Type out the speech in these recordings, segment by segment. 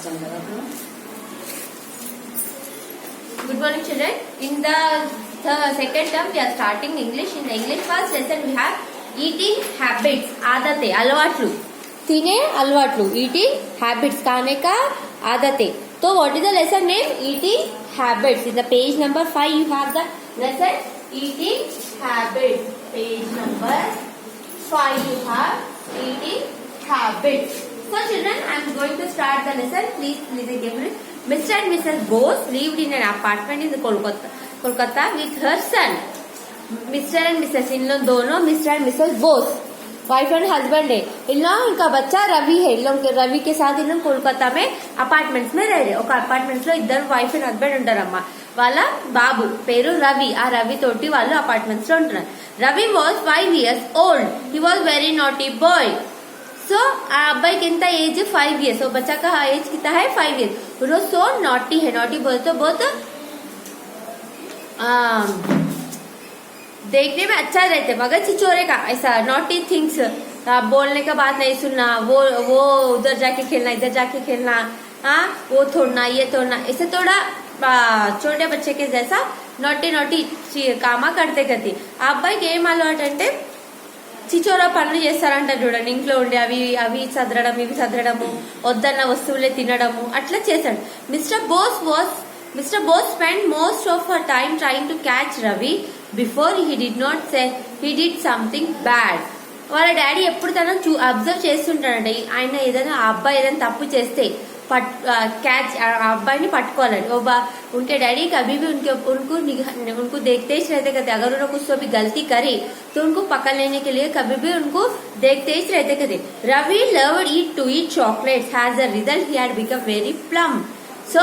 Good morning, children. In the second term, we are starting English. In the English first lesson, we have eating habits. आदतें, अलवाटलू. तीने अलवाटलू. Eating habits. खाने का आदतें. So, what is the lesson name? Eating habits. In the page number 5, you have the lesson eating habits. Page number 5, you have eating habits. So, children, I am going to start the lesson. Please listen carefully. Mr. and Mrs. Bose lived in an apartment in Kolkata with her son. Mr. and Mrs. इन लोग दोनों Mr. and Mrs. Bose wife and husband है. इन लोग इनका बच्चा रवि है. इन लोग रवि के साथ इन लोग कोलकाता में अपार्टमेंट्स में रह रहे. ఒక అపార్ట్మెంట్స్ లో ఇద్దరు వైఫ్ అండ్ హస్బెండ్ ఉంటారమ్మా. వాళ్ళ బాబు పేరు రవి. ఆ రవి తోటి వాళ్ళు అపార్ట్మెంట్స్ లో ఉంటున్నారు. Ravi was 5 years old. He was very naughty boy. So अब्बाई कितना एज 5 years. तो बच्चा का एज कितना है 5 years. वो सो नॉटी है. नॉटी बोलते तो बहुत देखने में अच्छा रहते मगर छिचोरे का ऐसा नॉटी थिंग्स. बोलने का बात नहीं सुनना. वो उधर जाके खेलना इधर जाके खेलना. हाँ वो तोड़ना ये तोड़ना. ऐसे थोड़ा छोटे बच्चे के जैसा नॉटी नॉटी कामा करते करती. అబ్బాయికి ఏం అలవాటు అంటే చిచోరా పనులు చేస్తారంట చూడండి. ఇంట్లో ఉండి అవి అవి చదరడం ఇవి చదరడము వద్దన్న వస్తువులే తినడము అట్లా చేశాడు. Mr. Bose spent most of her time trying to catch Ravi before he did not say he did something bad. వాళ్ళ డాడీ ఎప్పుడు తన అబ్జర్వ్ చేస్తుంటాడంట. ఆయన ఏదైనా ఆ అబ్బాయి ఏదైనా తప్పు చేస్తే कैच अब्बाई पట్టుకోవాలని. उनके डैडी कभी भी उनको देखते ही रहते कहते. अगर उन्होंने कुछ तो भी गलती करी तो उनको पकड़ लेने के लिए कभी भी उनको देखते ही रहते कहते. Ravi loved to eat chocolates. As a result he had become very plump. So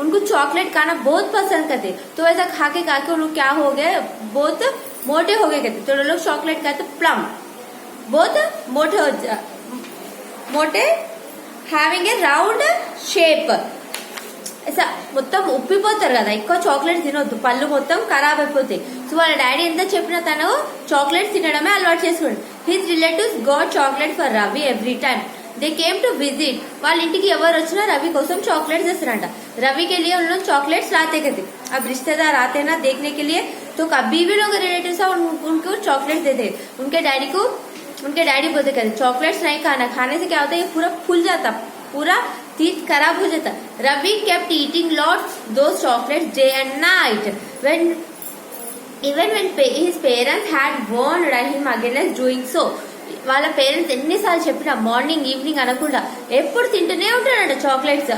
उनको चॉकलेट खाना बहुत पसंद करते. तो ऐसा खा के उनको क्या हो गए बहुत मोटे हो गए कहते. तो लोग चॉकलेट खाते प्लम बहुत मोटे హ్యావింగ్ ఏ రౌండ్ షేప్. మొత్తం ఉప్పిపోతారు కదా ఎక్కువ చాక్లెట్స్ తినొద్దు. పళ్ళు మొత్తం ఖరాబ్ అయిపోతాయి. సో వాళ్ళ డాడీ ఎంత చెప్పినా తను చాక్లెట్స్ తినడమే అలవాటు చేసుకున్నాడు. His relatives got chocolate for Ravi every time they came to visit. వాళ్ళ ఇంటికి ఎవరు వచ్చినా రవి కోసం చాక్లెట్స్ తెస్తారంట. रवि के लिए उन लोग चॉकलेट्स लाते कहते. अब रिश्तेदार आते हैं ना देखने के लिए तो कभी भी लोग रिलेटिव्स उनको चॉकलेट देते. उनके डैडी बोलते कहते चॉकलेट्स नहीं खाना. खाने से क्या होता है ये पूरा फूल जाता पूरा teeth खराब हो जाता. Ravi kept eating lots those chocolates day and night even when his parents had warned him against doing so. వాళ్ళ పేరెంట్స్ ఎన్నిసార్లు చెప్పినా మార్నింగ్ ఈవినింగ్ అనకుండా ఎప్పుడు తింటూనే ఉంటాడంట చాక్లెట్స్.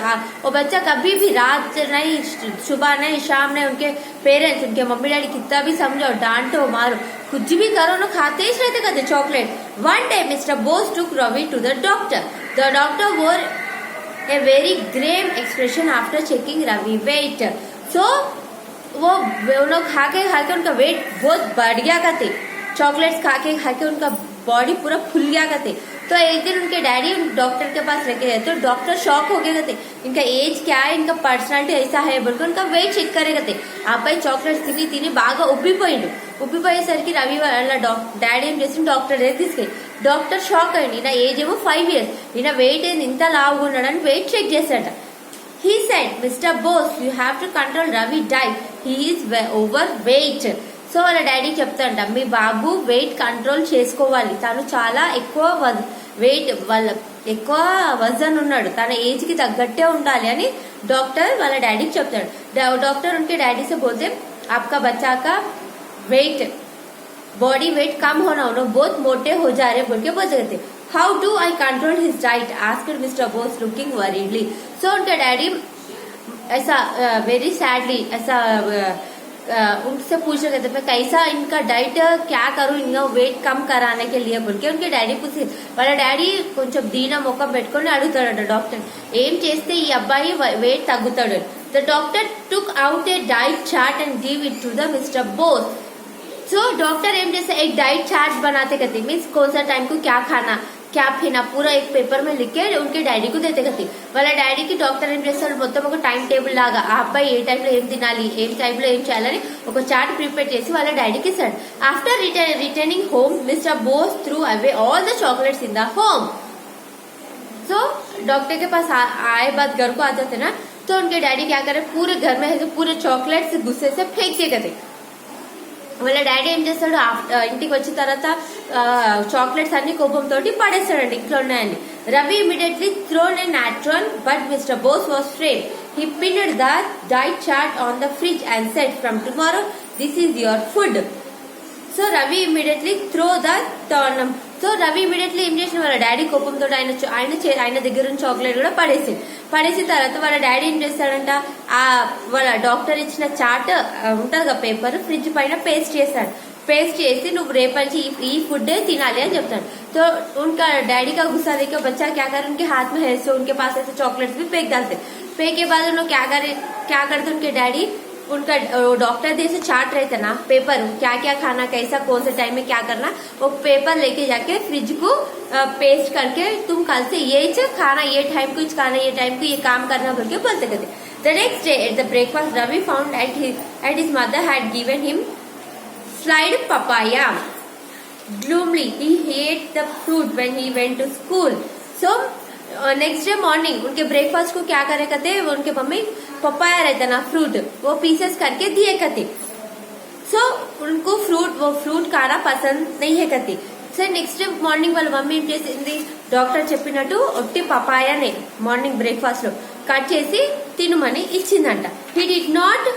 वो बच्चा कभी भी रात नहीं सुबह नहीं शाम नहीं उनके पेरेंट्स उनके मम्मी डैडी कितना भी समझो डांटो मारो कुछ भी करो ना खाते ही रहते कहते chocolate. One day mister Bose took Ravi to the doctor. The doctor wore a very grave expression after checking Ravi weight. So वो लोग खा के उनका वेट बहुत बढ़ गया कहते. चॉकलेट्स खा के उनका बॉडी पूरा फुल गया कहते. तो एक दिन उनके डैडी डॉक्टर के पास लेके गए तो डॉक्टर शॉक हो गए कहते. इनका एज क्या है इनका पर्सनालिटी ऐसा है बोलकर उनका वेट చెక్ करे कहते. అబ్బాయి చాక్లెట్స్ తిని బాగా ఉబ్బిపోయేసరికి రవి వాళ్ళ డాడీ ఏం చేసి డాక్టర్ దగ్గర తీసుకెళ్ళి డాక్టర్ షాక్ అయ్యింది. ఈయన ఏజ్ ఏమో 5 years ఈయన వెయిట్ ఏంది ఇంత లావుగా ఉన్నాడని వెయిట్ చెక్ చేశాడ. He said, Mr. Bose, you have to control Ravi diet. He is overweight. So వాళ్ళ డాడీ చెప్తాంట మీ బాబు వెయిట్ కంట్రోల్ చేసుకోవాలి. తను చాలా ఎక్కువ వెయిట్ ఎక్కువ వజన్ ఉన్నాడు. తన ఏజ్ కి తగ్గట్టే ఉండాలి అని డాక్టర్ వాళ్ళ డాడీకి చెప్తాడు. डॉक्टर उनके डैडी से बोलते आपका बच्चा का वेट बॉडी वेट कम होना उन्होंने बहुत मोटे हो जा रहे बोल के बोलते थे. How do I control his diet asked mister Bose looking worriedly. So उनके डैडी ऐसा वेरी सैडली ऐसा उनसे पूछ रहे थे कैसा इनका डाइट क्या करूं इनका वेट कम कराने के लिए बोल के उनके डैडी पूछे. వాళ్ళ డాడీ కొంచెం దీన ముఖం పెట్టుకుని అడుగుతాడంట డాక్టర్ ఏం చేస్తే ఈ అబ్బాయి వెయిట్ తగ్గుతాడు. The doctor took out a diet chart and give it to the mister Bose. So doctor M जैसे एक डाइट चार्ट बनाते कहते मीन्स कौन सा टाइम को क्या खाना क्या पीना पूरा एक पेपर में लिख के उनके डैडी को देते कहती. వాళ్ళ డాడీకి డాక్టర్ ఏం చేస్తారు మొత్తం ఒక టైం టేబుల్ లాగా ఆ అబ్బాయి ఏ టైంలో ఏం తినాలి ఏం టైంలో ఏం చేయాలని ఒక చార్ట్ ప్రిపేర్ చేసి వాళ్ళ డాడీకి ఇస్తాడు. After returning home Mr Bose threw away all the chocolates in the home. So doctor के पास आए बाद घर को आ जाते ना, तो उनके डैडी क्या करे, पूरे घर में है पूरे चॉकलेट्स गुस्से से फेंक दिए थे। వాళ్ళ డాడీ ఏం చేస్తాడు, ఇంటికి వచ్చిన తర్వాత చాక్లెట్స్ అన్ని కోపంతో పడేస్తాడండి, ఇంట్లో ఉన్నాయని. Ravi immediately thrown a tantrum, but mister Bose was afraid. He pinned the diet chart on the fridge and said, from tomorrow this is your food. So Ravi immediately throw the tantrum. So Ravi immediately ఏం చేసిన, వాళ్ళ daddy కోపంతో ఆయన దగ్గర ఉన్న chocolate కూడా పడేసిన తర్వాత వాళ్ళ డాడీ ఏం చేస్తాడంట, వాళ్ళ డాక్టర్ ఇచ్చిన చార్ట్ ఉంటది కదా పేపర్, ఫ్రిడ్జ్ పైన పేస్ట్ చేసి నువ్వు రేపటి ఈ ఫుడ్ తినాలి అని చెప్తాడు. तो उनका डैडी का गुस्सा देखकर बच्चा क्या करे, उनके हाथ में है सो उनके पास ऐसे चॉकलेट्स भी फेंक डालते. फेंक के बाद उन्होंने क्या करते उनके डैडी, उनका डॉक्टर जैसे चार्ट रहता ना पेपर, क्या क्या खाना, कैसा कौन से टाइम में क्या करना, वो पेपर लेके जाके फ्रिज को पेस्ट करके तुम कल से ये खाना, ये टाइम को खाना, ये टाइम को ये काम करना बोल के बोलते करते. The next day at the breakfast, Ravi found at his mother had given him sliced papaya. Gloomily he ate the fruit when he went to school. So next day morning उनके breakfast को क्या करे करते, उनके mummy papaya रहता ना fruit, वो pieces करके दिए करते. सो उनको वो फ्रूट खाना पसंद नहीं है करती. సో నెక్స్ట్ డే మార్నింగ్ వాళ్ళ మమ్మీ ఏం చేసింది, డాక్టర్ చెప్పినట్టు ఒట్టి పపాయానే మార్నింగ్ బ్రేక్ఫాస్ట్ లో కట్ చేసి తినమని ఇచ్చిందంట. He did not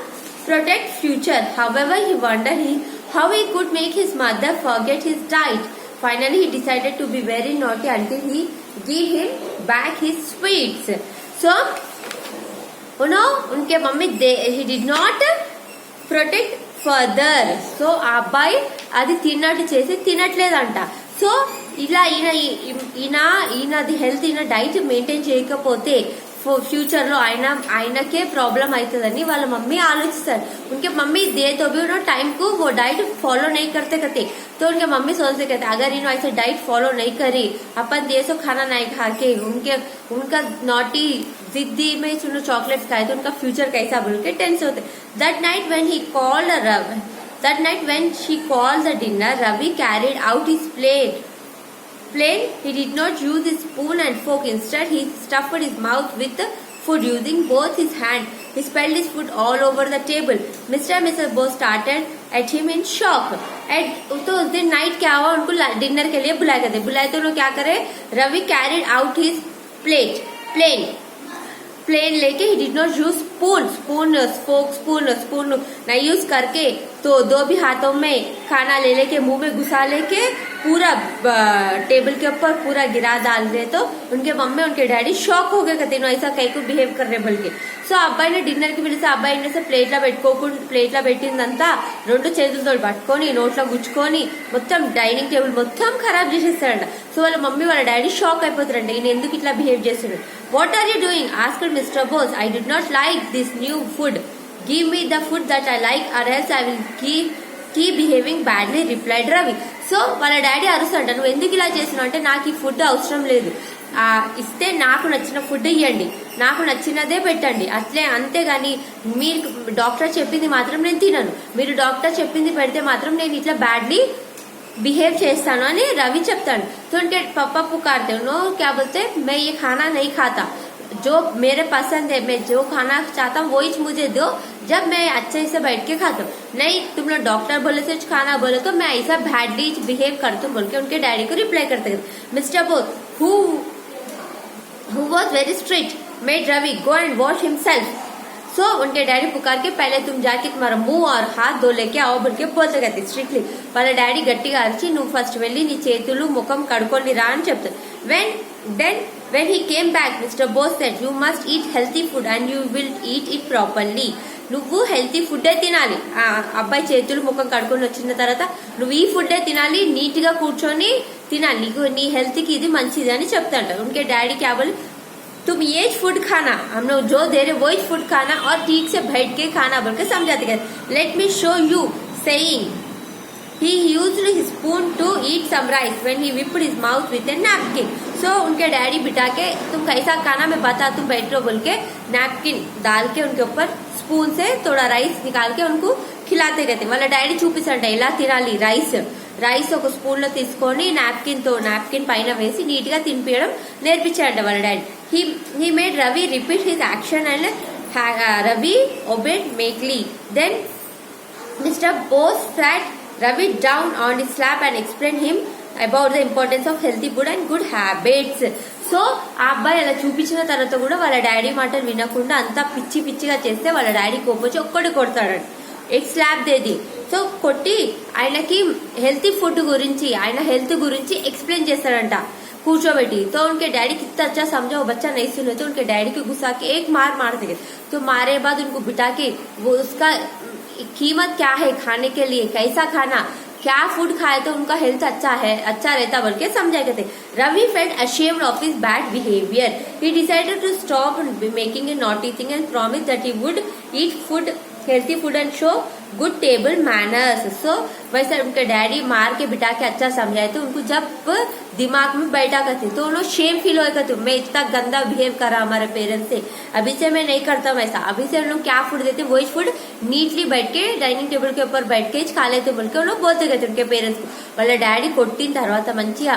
protect future, however he wonder how he could make his mother forget his diet. Finally he decided to be very naughty until he gave him back his sweets. So उनके mummy he did not protect further. So ఆ అబ్బాయి అది తిన్నట్టు చేసి తినట్లేదంట. So ఇలా ఈయనది health, ఈయన diet maintain చేయకపోతే फ्यूचर लो ఆయనకే प्रॉब्लम అవుతుందని వాళ్ళ मम्मी ఆలోచిస్తారు. उनके मम्मी दे तो भी उन्होंने टाइम को वो डाइट फॉलो नहीं करते तो उनके मम्मी सोचते कहते अगर इन्होंने ऐसे डाइट फॉलो नहीं करी, अपन देसो खाना नहीं खा के उनका नॉटी जिद्दी में सुनो चॉकलेट्स खाए तो उनका फ्यूचर कैसा बोल के टेंस होते. That night when she called the dinner, Ravi carried out his plate. He did not use his spoon and fork. Instead, he stuffed his mouth with the food using both his hands. He spilled his food all over the table. Mr. and Mrs. Bose started at him in shock. तो उस दिन night क्या हुआ, उनको dinner के लिए बुलाए तो उन्होंने क्या करे, Ravi carried out his plan लेके he did not use spoon नहीं यूज करके, तो दो भी हाथों में खाना ले लेके मुंह में घुसा लेके पूरा टेबल के ऊपर पूरा गिरा डाल रहे. तो उनके मम्मी उनके डैडी शॉक हो गए कहते ऐसा कहीं को बिहेव कर रहे बोल के. సో అబ్బాయిని డిన్నర్ కి పిలిచి అబ్బాయిని ప్లేట్లా పెట్టిందంతా రెండు చేతులతో పట్టుకొని నోట్లో గుచ్చుకొని మొత్తం డైనింగ్ టేబుల్ మొత్తం ఖరాబ్ చేసేస్తాడంట. సో వాళ్ళ మమ్మీ వాళ్ళ డాడీ షాక్ అయిపోతారంట, ఈయన ఎందుకు ఇట్లా బిహేవ్ చేస్తున్నాడు. What are you doing asked Mr Bose. I did not like this new food, give me the food that I like or else I will keep behaving badly replied Ravi. So వాళ్ళ daddy అరుస్తాడంట, నువ్వు ఎందుకు ఇలా చేసినావు అంటే నాకు ఈ ఫుడ్ అవసరం లేదు, ఇస్తే నాకు నచ్చిన ఫుడ్ ఇవ్వండి, నాకు నచ్చినదే పెట్టండి అంతేగాని మీరు డాక్టర్ చెప్పింది మాత్రం నేను తినను, మీరు డాక్టర్ చెప్పింది పెడితే మాత్రం నేను ఇట్లా బ్యాడ్లీ बिहेव చేస్తాను అని రవి చెప్తాడు. तो उनके पापा पुकारते नो क्या बोलते, मैं ये खाना नहीं खाता, जो मेरे पसंद है, मैं जो खाना चाहता हूँ वही मुझे दो, जब मैं अच्छे से बैठ के खाता हूँ. नहीं तुम लोग डॉक्टर बोले से खाना बोले तो मैं ऐसा बैडली बिहेव करता हूँ बोल के उनके डैडी को रिप्लाई करते. Mister both who was very strict made Ravi go and wash himself. So उनके डैडी पुकार के पहले तुम जाके तुम्हारा मुंह और हाथ धो लेके आओ बोल के बोलते कहते स्ट्रिक्टली. వాళ్ళ డాడీ గట్టిగా అరిచి నువ్వు ఫస్ట్ వెళ్ళి నీ చేతులు ముఖం కడుక్కొని రా అని చెప్తాడు. When he came back, Mr. Bose said, you must eat healthy food and you will eat it properly. నువ్వు హెల్తీ ఫుడ్ తినాలి. అబ్బాయి చేతులు ముఖం కడుక్కొని వచ్చిన తర్వాత నువ్వు ఈ ఫుడ్ తినాలి, నీట్ గా కూర్చొని తినాలి, నీకు నీ హెల్త్ కి ఇది మంచిది అని చెప్తాంట. उनके डैडी क्या बोले, तुम ये फूड खाना, हम लोग जो दे रहे वो फूड खाना और ठीक से बैठ के खाना बोल के समझाते गए. Let me show you saying he used his spoon to eat some rice when he whipped his mouth with a napkin. So उनके डैडी बिठा के तुम कैसा खाना मैं बता तुम बैठ रहो बोल के नैपकिन डाल के उनके ऊपर स्पून से थोड़ा राइस निकाल के उनको खिलाते रहते. వాళ్ళ డాడీ చూపిస్తాడంట ఎలా తినాలి రైస్. రైస్ ఒక స్పూన్ లో తీసుకొని నాప్కిన్ పైన వేసి నీట్ గా తినిపించడం నేర్పించాడంట వాళ్ళ daddy. He made Ravi repeat his action and Ravi obeyed meekly. Then Mr. Bose sat Ravi down on his lap and explained him about the importance of healthy food and good habits. So ఆ అబ్బాయి అలా చూపించిన తర్వాత కూడా వాళ్ళ daddy మాటలు వినకుండా అంతా పిచ్చిగా చేస్తే వాళ్ళ డాడీ కోపొచ్చి ఒక్కటి కొడతాడు. Egg slab దేది. సో కొట్టి ఆయనకి హెల్తీ ఫుడ్ గురించి ఆయన హెల్త్ గురించి ఎక్స్ప్లెయిన్ చేస్తాడంట కూర్చోబెట్టి. तो उनके डैडी कितना अच्छा समझा, वो बच्चा नहीं सुने तो उनके डैडी को गुस्सा के एक मार देंगे. तो मारे बाद उनको बिठा के वो उसका कीमत क्या है खाने के लिए, कैसा खाना, क्या फूड खाए तो उनका हेल्थ अच्छा रहता बोल के समझा करते. Ravi felt ashamed of his bad behavior. He decided to stop making a naughty thing and promised that he would eat healthy food and show good table manners. So वैसे उनके डैडी मार के बिठा के अच्छा समझाए तो उनको जब दिमाग में बैठा करते तो उन्होंने शेम फील होगा करते मैं इतना गंदा बिहेव करा हमारे पेरेंट्स से, अभी से मैं नहीं करता हूँ ऐसा. अभी से उन लोग क्या फूड देते वही फूड नीटली बैठ के डाइनिंग टेबल के ऊपर बैठ के खा लेते बोल के उन लोग बोलते कहते उनके पेरेंट्स को. వాళ్ళ డాడీ కొట్టిన తర్వాత మంచిగా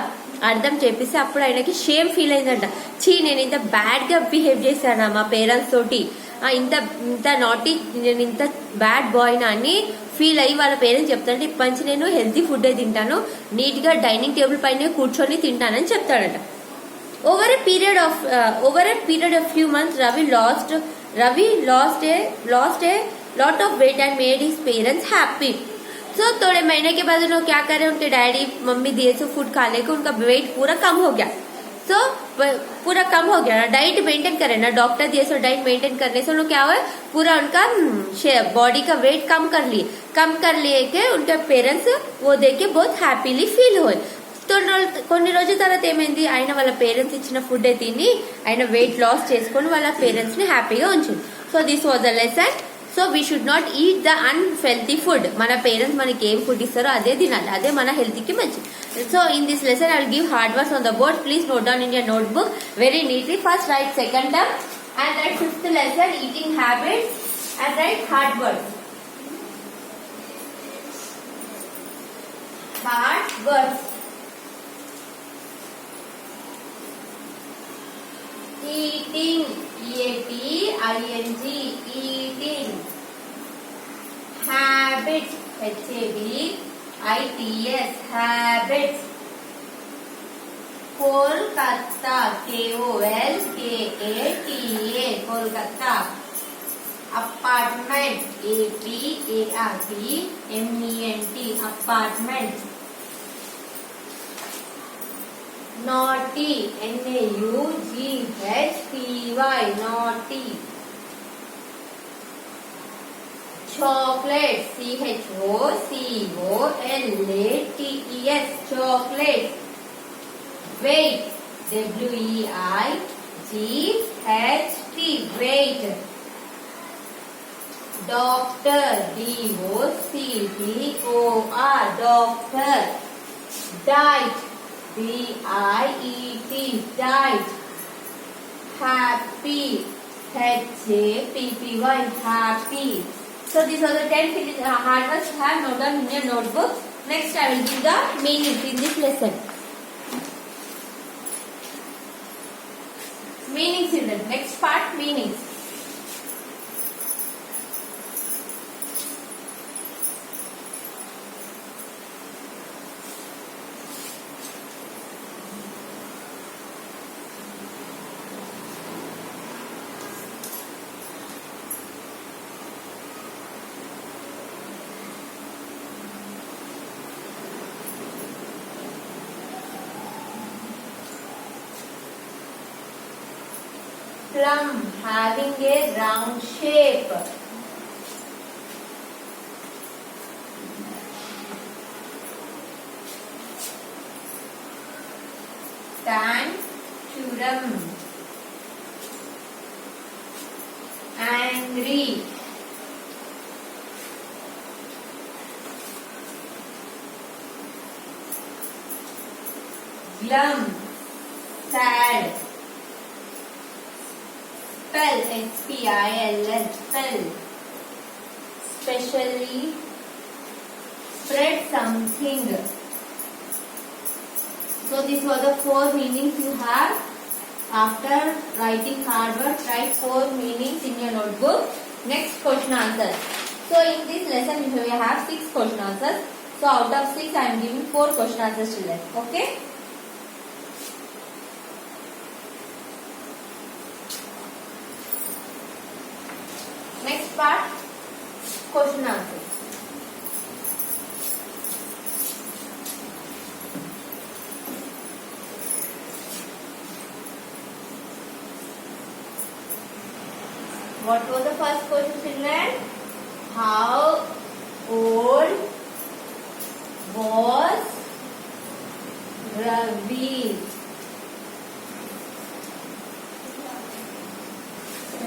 అర్థం చేపిస్తే అప్పుడు ఆయనకి షేమ్ ఫీల్ అయిందంట. చీ నేను ఇంత బ్యాడ్ గా బిహేవ్ చేశానా మా పేరెంట్స్ తోటి, ఇంత నాటీ నేను ఇంత బ్యాడ్ బాయ్ నా అని ఫీల్ అయ్యి వాళ్ళ పేరెంట్స్ చెప్తాడంటే ఇప్పటి నేను హెల్తీ ఫుడ్ తింటాను, నీట్ గా డైనింగ్ టేబుల్ పైన కూర్చొని తింటానని చెప్తాడంట. Over a period of few months Ravi lost a lot of weight and made his parents happy. So थोड़े महीने के बाद उन्होंने क्या करे, उनके डैडी मम्मी दिए से फूड खाने को उनका वेट पूरा कम हो गया. सो पूरा कम हो गया ना, डाइट मेंटेन करे ना, डॉक्टर दिए सो डाइट मेंटेन करने से उन्होंने क्या हुआ पूरा उनका बॉडी का वेट कम कर लिए के उनके पेरेंट्स वो देख के बहुत हैप्पीली फील हुए. కొన్ని రోజుల తర్వాత ఏమైంది, ఆయన వాళ్ళ పేరెంట్స్ ఇచ్చిన ఫుడ్ తిని ఆయన వెయిట్ లాస్ చేసుకొని వాళ్ళ పేరెంట్స్ ని హ్యాపీగా ఉంచింది. So this was the lesson. So we should not eat the unhealthy food. మన పేరెంట్స్ మనకి ఏం ఫుడ్ ఇస్తారో అదే తినాలి, అదే మన హెల్త్ కి మంచిది. So in this lesson I will give hard words on the board. Please note down in your notebook very neatly. First right second term and right fifth lesson eating habits and right hard words. Hard words. Eating, E-A-T-I-N-G, eating. Habits, H-A-B-I-T-S, habits. Kolkata, K-O-L-K-A-T-A, Kolkata. Apartment, A-P-A-R-T-M-E-N-T, apartment. Naughty, N-A-U-G-H-T-Y, naughty. Chocolate, C-H-O-C-O-L-A-T-E-S, chocolate. Weight, W-E-I-G-H-T, weight. Doctor, D-O-C-T-O-R, doctor. Diet, D-I-E-T, diet. Happy, H-A-P-P-Y, happy. So these are the 10 hard words you have noted down in your notebook. Next I will give the meanings in this lesson. Meanings in the next part, meanings. Plum, having a round shape. Tantrum, angry. Glum, sad. Spell, S-P-I-L-L, spell. Specially, spread something. So these were the 4 meanings you have. After writing hard words, write 4 meanings in your notebook. Next question answer. So in this lesson we have 6 question answers. So out of 6 I am giving 4 question answers children. Okay. Next part, question answer. What was the first question children? How old was Ravi?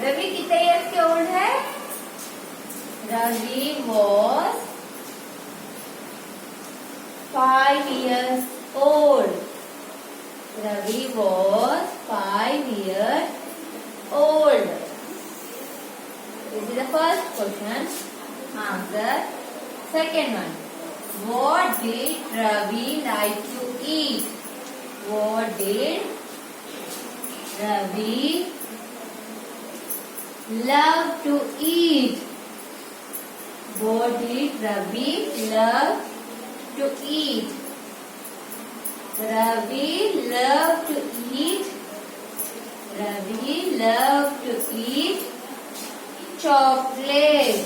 Ravi कितने years के old है? Ravi was 5 years old. Ravi was 5 years old. This is the first question. Answer. Second one. What did Ravi like to eat? What did Ravi love to eat? What did Ravi love to eat? Ravi loved to eat. Ravi loved to eat chocolate.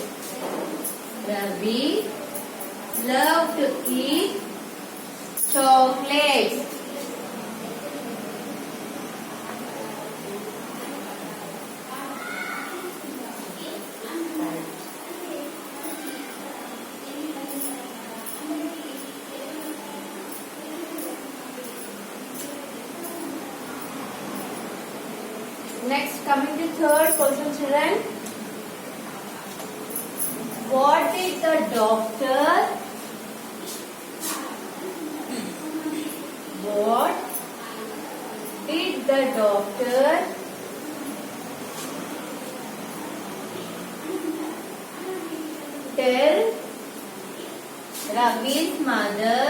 Ravi loved to eat chocolate. Next, coming to third question, children. What did the doctor? What did the doctor tell Ravi's mother?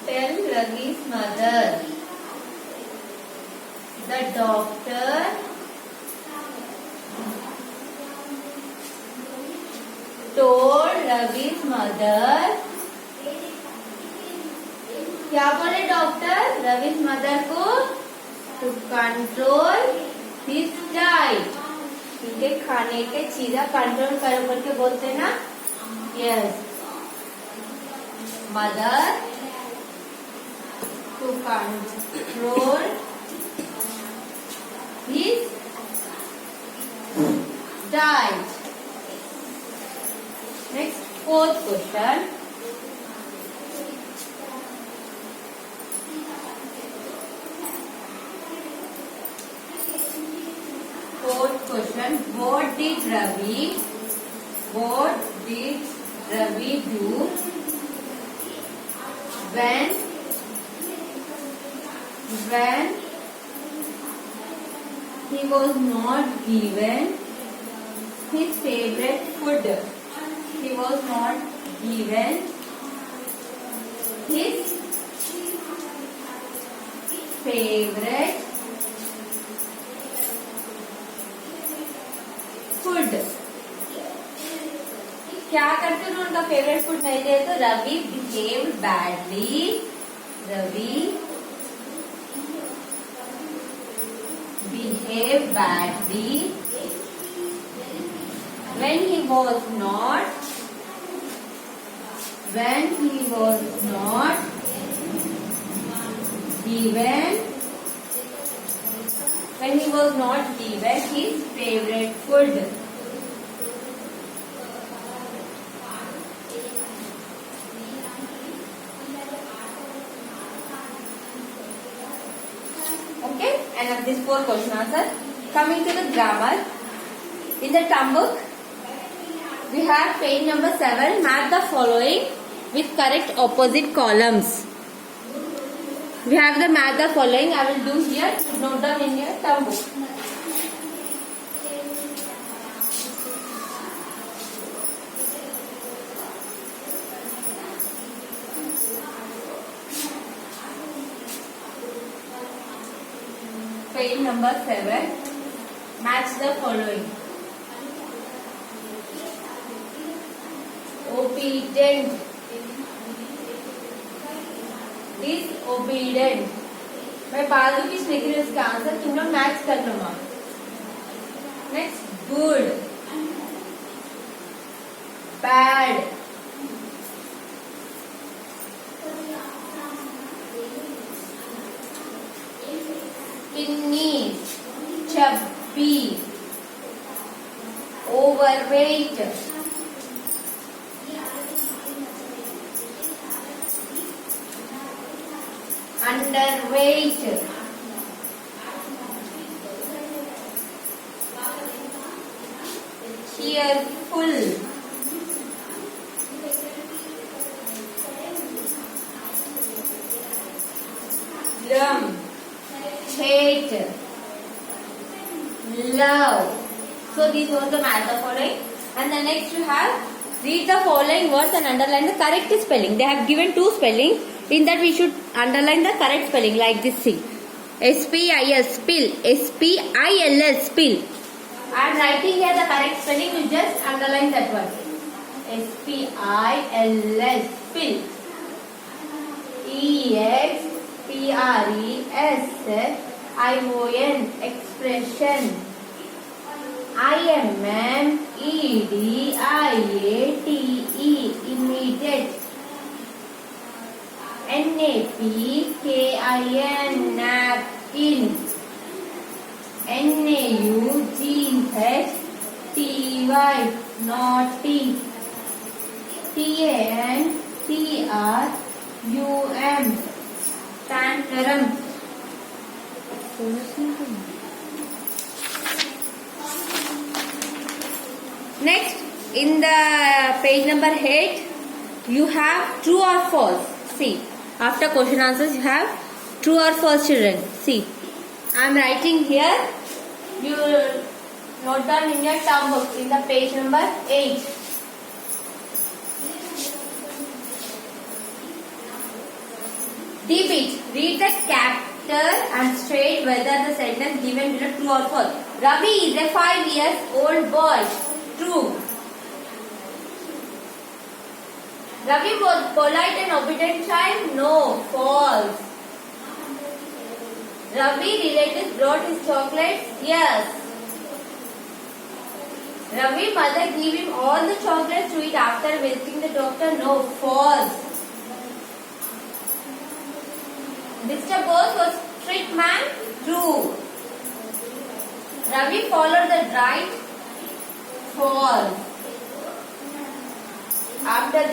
Tell Ravi's mother. The doctor told Ravi's mother. क्या बोले doctor रवि's mother को? To control his diet. इनके खाने के चीजें control करो करके बोलते हैं ना? Yes. Mother to control his diet. Next, fourth question. Fourth question. What did Ravi do when he was not given his favorite food? He was not given his favorite food. क्या करते हैं उनका favourite food नहीं दिया तो Ravi behaved badly. Ravi behaved badly when he was not given his favorite food. Okay, and of this 4 question answer. Coming to the grammar, in the term book we have page number 7. Match the following with correct opposite columns. We have the match the following. I will do here. Note down in your term book. Page number 7. Match the following. Obedient. Disobedient. मैं बाजू की लिख रही हूँ इसका answer, तुम लोग match कर लो माँ. Next, good, bad, skinny, chubby, overweight, underweight, cheerful, glum, hate, love. So these were the math of following. And the next you have read the following words and underline the correct spelling. They have given two spellings. In that we should underline the correct spelling like this thing. S-P-I-L, spill. S-P-I-L-S, spill. I am writing here the correct spelling. You just underline that word. S-P-I-L-S, spill. E-X-P-R-E-S-S-I-O-N, expression. I-M-M-E-D-I-A-T-E, immediate. N-A-P-K-I-N, napkin. N-A-U-G-H-T-Y, naughty. T-A-N-T-R-U-M, tantrum. Next, in the page number 8, you have true or false. See, after question answers, you have true or false, children. See, I am writing here. You note down in your term book in the page number 8. Deep it. Read the chapter and state whether the sentence given below true or false. Ravi is a 5-year-old boy. True. Ravi was polite and obedient child. No. False. Ravi relatives brought his chocolates. Yes. Ravi mother gave him all the chocolates to eat after visiting the doctor. No. False. Mr. Bose was strict man. True. Ravi followed the right. False.